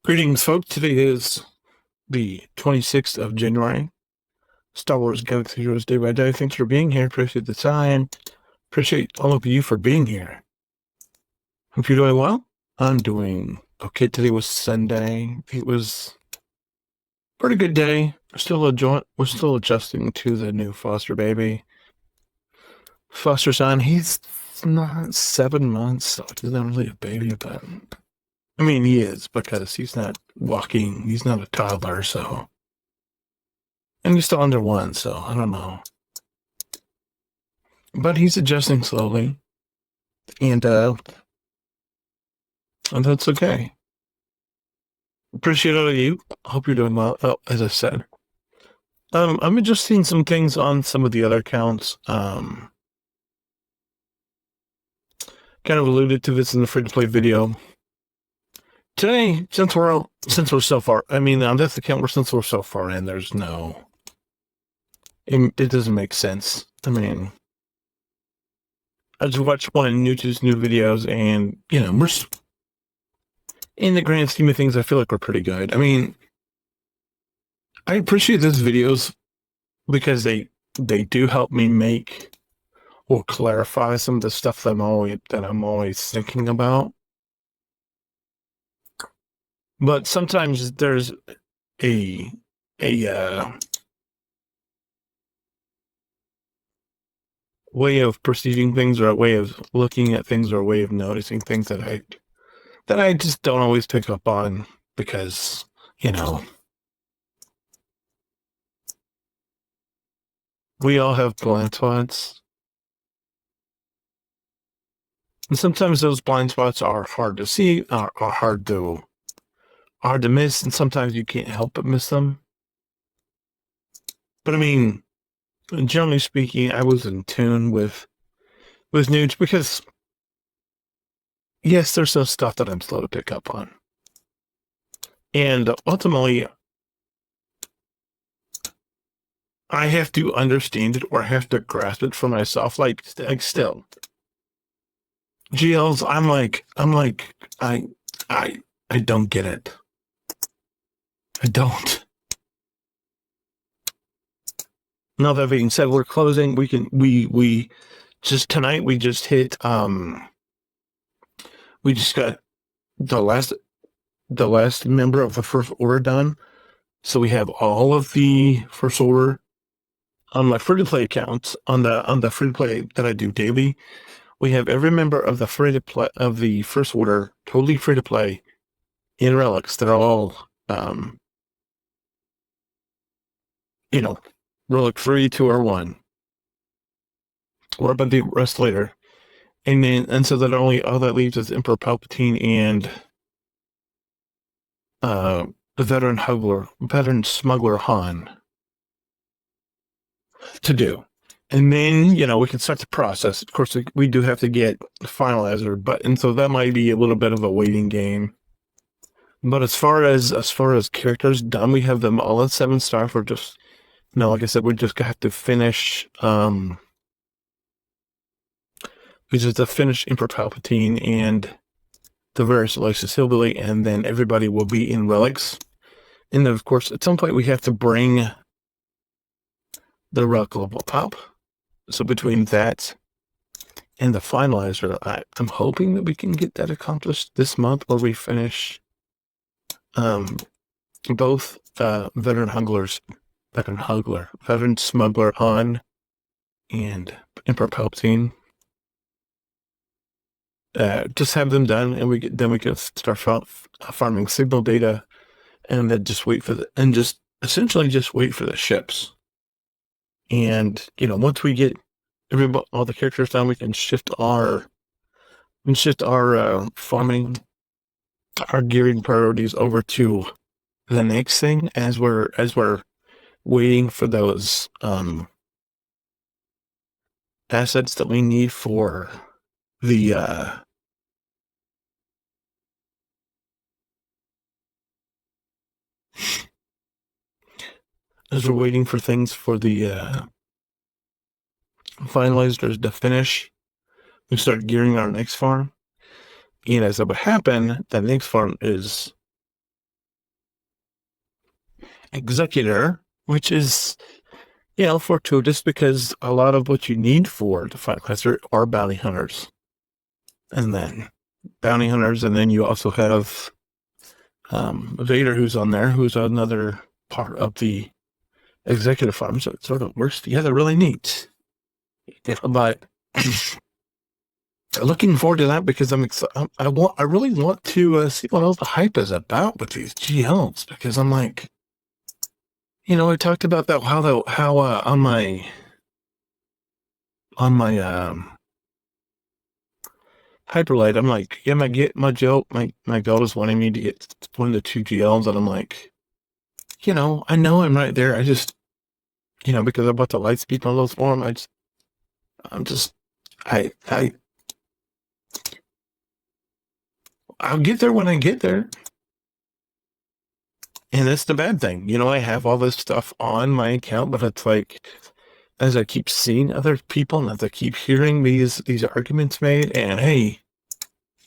Greetings, folks. Today is the 26th of January. Star Wars Galaxy Heroes Day by Day. Thanks for being here. Appreciate the time. Appreciate all of you for being here. Hope you're doing well. I'm doing okay. Today was Sunday. It was a pretty good day. We're still adjusting to the new foster baby. Foster son, he's not 7 months, so he's not really a baby, but I mean, he is because he's not walking. He's not a toddler, so. And he's still under one, so I don't know. But he's adjusting slowly. And that's okay. Appreciate all of you. Hope you're doing well. Oh, as I said. I'm adjusting some things on some of the other accounts. Kind of alluded to this in the free-to-play video. Today, since we're so far, I mean, on this account, since we're so far in, there's no... It doesn't make sense. I mean... I just watched one of Newt's new videos, and, you know, we're... In the grand scheme of things, I feel like we're pretty good. I mean... I appreciate those videos because they do help me make or clarify some of the stuff that I'm always thinking about. But sometimes there's a way of perceiving things, or a way of looking at things, or a way of noticing things that I just don't always pick up on because, you know, we all have blind spots. And sometimes those blind spots are hard to see, are hard to miss, and sometimes you can't help but miss them. But I mean, generally speaking, I was in tune with Newt because, yes, there's some stuff that I'm slow to pick up on. And ultimately, I have to understand it, or I have to grasp it for myself. Like still, GLs, I'm like, I don't get it. I don't. Now that being said, we're closing. We just tonight. We just hit. We just got the last member of the First Order done. So we have all of the First Order on my free-to-play accounts, on the free-to-play that I do daily. We have every member of the free-to-play of the First Order totally free-to-play in relics. They're all you know, relic 3, 2, or 1. Or about the rest later. And so that all that leaves is Emperor Palpatine and the veteran smuggler Han to do. And then, you know, we can start the process. Of course, we do have to get the finalizer, and so that might be a little bit of a waiting game. But as far as characters done, we have them all at 7-star. For just, like I said, we just have to finish. We just have to finish Emperor Palpatine and the various Alexis Hillbilly, and then everybody will be in relics. And then, of course, at some point we have to bring the relic level up. So between that and the finalizer, I'm hoping that we can get that accomplished this month, where we finish both veteran smuggler Han and Emperor Palpatine. Just have them done, and we can start farming signal data, and then just essentially wait for the ships. And, you know, once we get all the characters done, we can shift our farming, our gearing priorities over to the next thing as we're waiting for those assets that we need for the as we're waiting for things for the finalizers to finish, we start gearing our next farm. And as that would happen, that next farm is executor, which is, fortuitous because a lot of what you need for the fight cluster are bounty hunters. And then and then you also have Vader, who's on there, who's another part of the executive farm. So it sort of works together really neat. But looking forward to that because I'm excited. I really want to see what all the hype is about with these GLs because I'm like, I talked about that how on my Hyperlight, I'm like, yeah, my goal is wanting me to get one of the two GLs, and I'm like, I know I'm right there. I just, because I bought the light speed models for them, I'm just, I, I'll get there when I get there. And that's the bad thing. I have all this stuff on my account, but it's like, as I keep seeing other people and as I keep hearing these arguments made, and hey,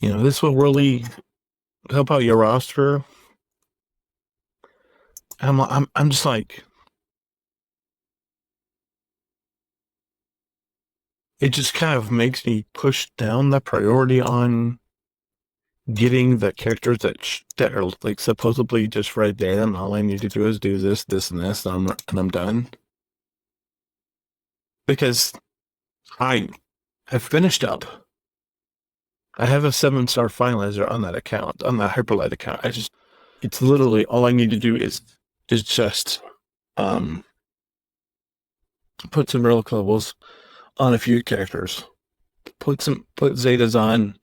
this will really help out your roster. I'm just like, it just kind of makes me push down the priority on getting the characters that are like supposedly just right there, and all I need to do is do this, this, and this, and I'm done. Because I have finished up. I have a 7-star finalizer on that account, on that Hyperlight account. It's literally all I need to do is just put some relic levels on a few characters, put Zetas on,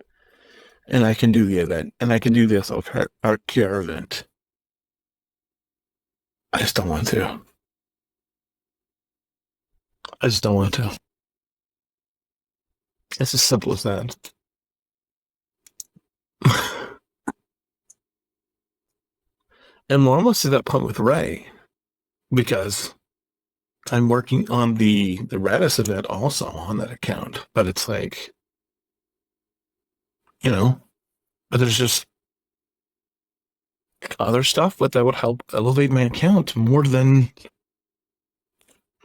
and I can do the event, and I can do this Arcare event. I just don't want to. I just don't want to. It's as simple as that. And we're almost to that point with Ray, because I'm working on the Radis event also on that account, but it's like, but there's just other stuff that would help elevate my account more than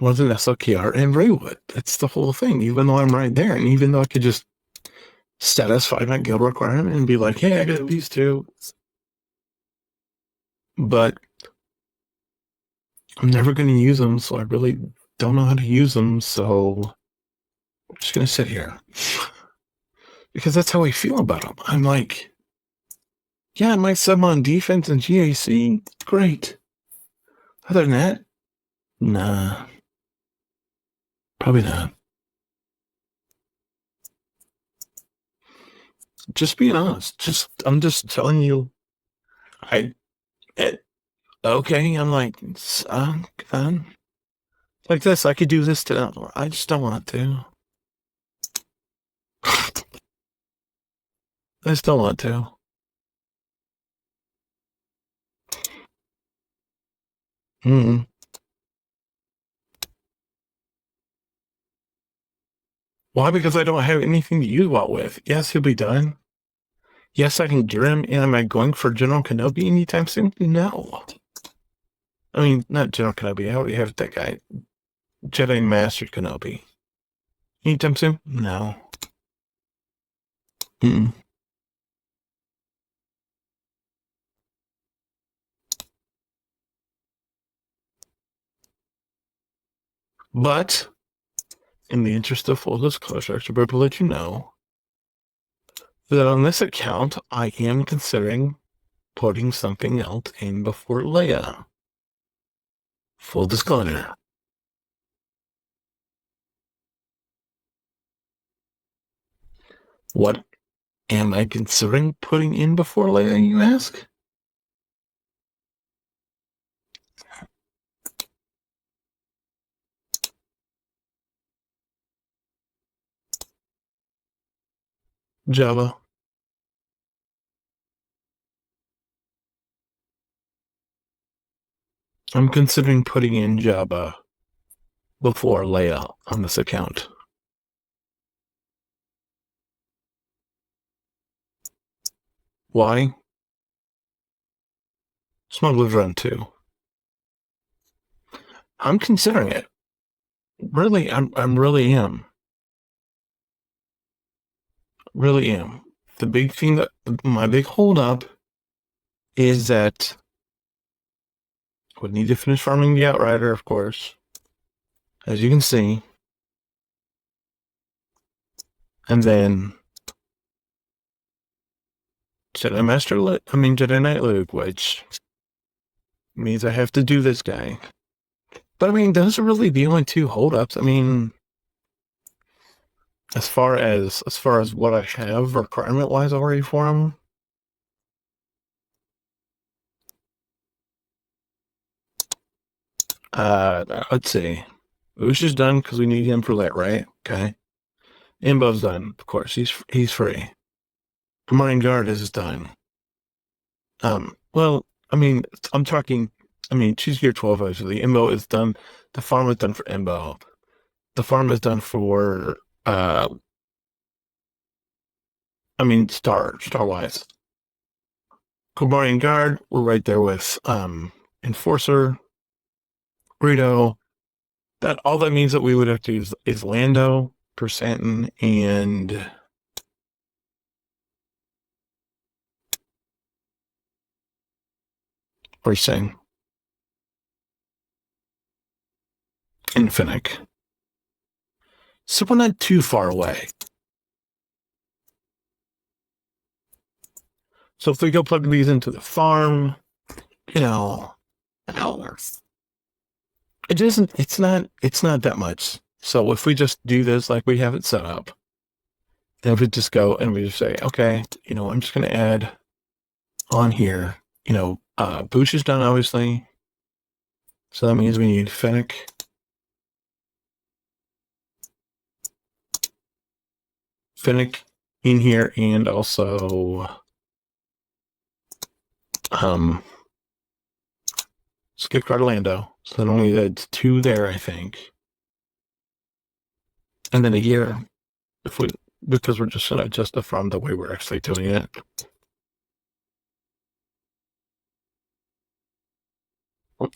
SLKR and Ray would. That's the whole thing. Even though I'm right there, and even though I could just satisfy my guild requirement and be like, hey, I got these two, but I'm never going to use them, so I really don't know how to use them, so I'm just going to sit here. Because that's how I feel about them. I'm like, yeah, I might sub on defense and GAC. Great. Other than that, nah. Probably not. Just being honest. I'm just telling you. Okay, I'm like, fine. Like this, I could do this to. I just don't want to. I just don't want to. Mm. Why? Because I don't have anything to use well with. Yes, he'll be done. Yes, I can gear him. And am I going for General Kenobi anytime soon? No. I mean, not General Kenobi. I already have that guy. Jedi Master Kenobi. Anytime soon? No. Mm-mm. But, in the interest of full disclosure, I should be able to let you know that on this account, I am considering putting something else in before Leia. Full disclosure. What am I considering putting in before Leia, you ask? Java. I'm considering putting in Java before Leia on this account. Why? Smuggler's Run 2. I'm considering it. Really, I'm really am. Really am. The big thing that my big holdup is that we need to finish farming the Outrider, of course, as you can see, and then Jedi Master. Jedi Knight Luke, which means I have to do this guy. But I mean, those are really the only two holdups. I mean, as far as what I have requirement wise already for him. Let's see. Oosh is done because we need him for that, right? Okay. Imbo's done, of course. He's free. Command Guard is done. Well, I mean, I'm talking. I mean, she's year 12 actually. Imbo is done. The farm is done for Imbo. The farm is done for. Star wise. Command Guard, we're right there with Enforcer, Rito. That all that means that we would have to use is Lando, Persantin, and Racing. And Finnick. So we're not too far away. So if we go plug these into the farm, it isn't, it's not that much. So if we just do this like we have it set up, then if we just go and we just say, okay, I'm just going to add on here, Boosh is done, obviously. So that means we need Finnick. Finnick in here, and also Skip Orlando. So that only adds 2 there, I think. And then a year, because we're just going to adjust the farm the way we're actually doing it.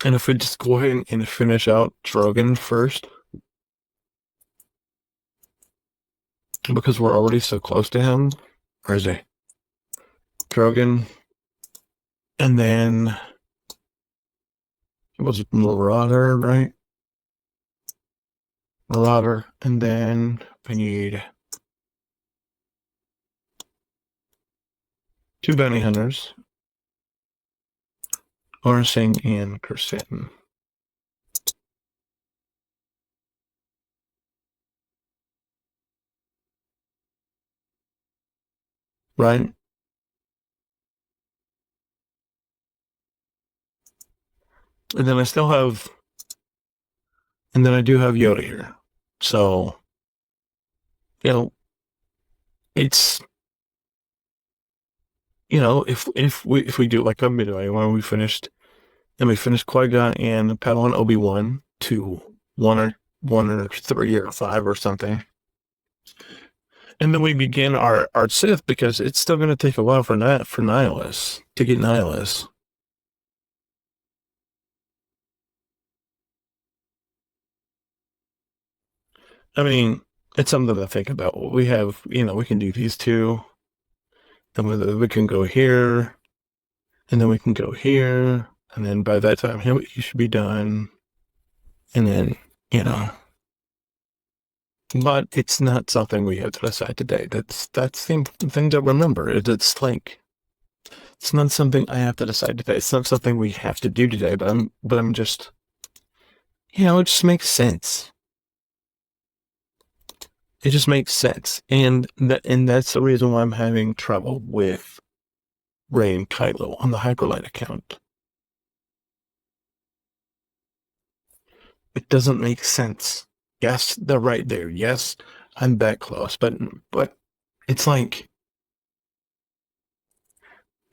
And if we just go ahead and finish out Drogon first, because we're already so close to him. Where is he? Drogon. And then it was Marauder, right? Marauder. And then we need 2 bounty hunters. Orsing and Kersin. Right? And then I still have, and then I do have Yoda here. So, it's, if we do like a midway when we finished, and we finished Qui-Gon and Padawan Obi-Wan to 1 or 3 or 5 or something. And then we begin our Sith, because it's still going to take a while for Nihilus to get Nihilus. I mean, it's something to think about. We have, we can do these 2. Then we can go here, and then we can go here, and then by that time he should be done. And then, but it's not something we have to decide today. That's the thing to remember. It's like, it's not something I have to decide today. It's not something we have to do today. But I'm just, it just makes sense. It just makes sense, and that's the reason why I'm having trouble with Rey and Kylo on the Hyperlight account. It doesn't make sense. Yes, they're right there. Yes, I'm that close, but it's like,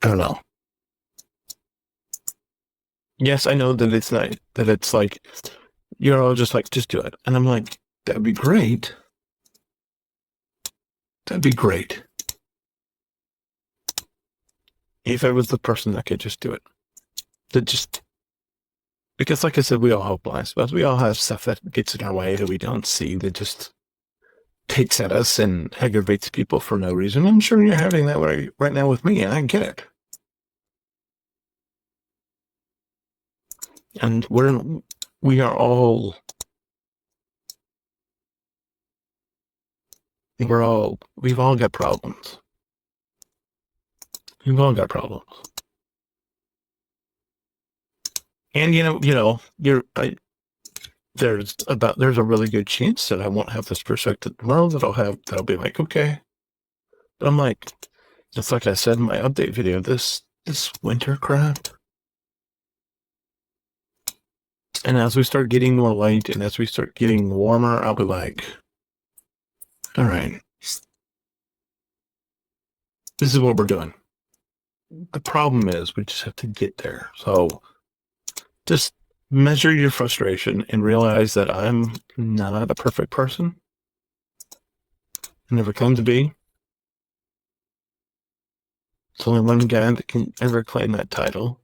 I don't know. Yes, I know that it's not, that it's like, you're all just like, just do it. And I'm like, that'd be great. That'd be great. If I was the person that could just do it. That just, Because like I said, we all have blind spots. We all have stuff that gets in our way that we don't see, that just takes at us and aggravates people for no reason. I'm sure you're having that right now with me, and I get it. And we've all got problems. We've all got problems. And there's a really good chance that I won't have this perspective tomorrow, that'll be like, okay. But I'm like, just like I said in my update video, this winter crap. And as we start getting more light and as we start getting warmer, I'll be like, all right, this is what we're doing. The problem is we just have to get there. So just measure your frustration and realize that I'm not a perfect person. I never claim to be. It's only one guy that can ever claim that title.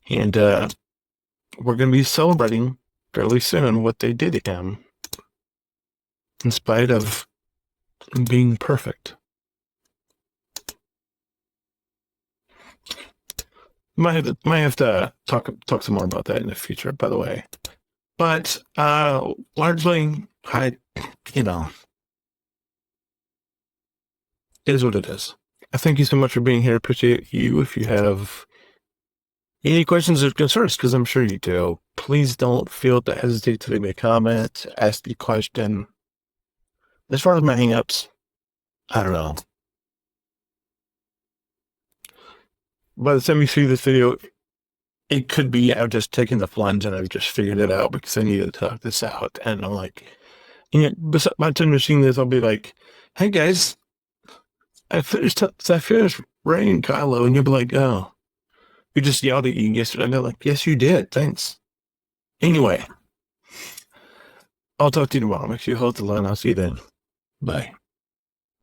And we're going to be celebrating fairly soon what they did to him, in spite of being perfect. Might have to talk some more about that in the future, by the way. But largely, it is what it is. I thank you so much for being here. Appreciate you. If you have any questions or concerns, because I'm sure you do, please don't feel to hesitate to leave me a comment, ask me a question. As far as my hangups, I don't know. By the time you see this video, it could be I've just taken the plunge and I've just figured it out because I need to talk this out. And I'm like, by the time you're seeing this, I'll be like, hey guys, I finished writing Kylo, and you'll be like, oh, you just yelled at you yesterday. And they're like, yes, you did. Thanks. Anyway, I'll talk to you tomorrow. Make sure you hold the line. I'll see you then. Bye.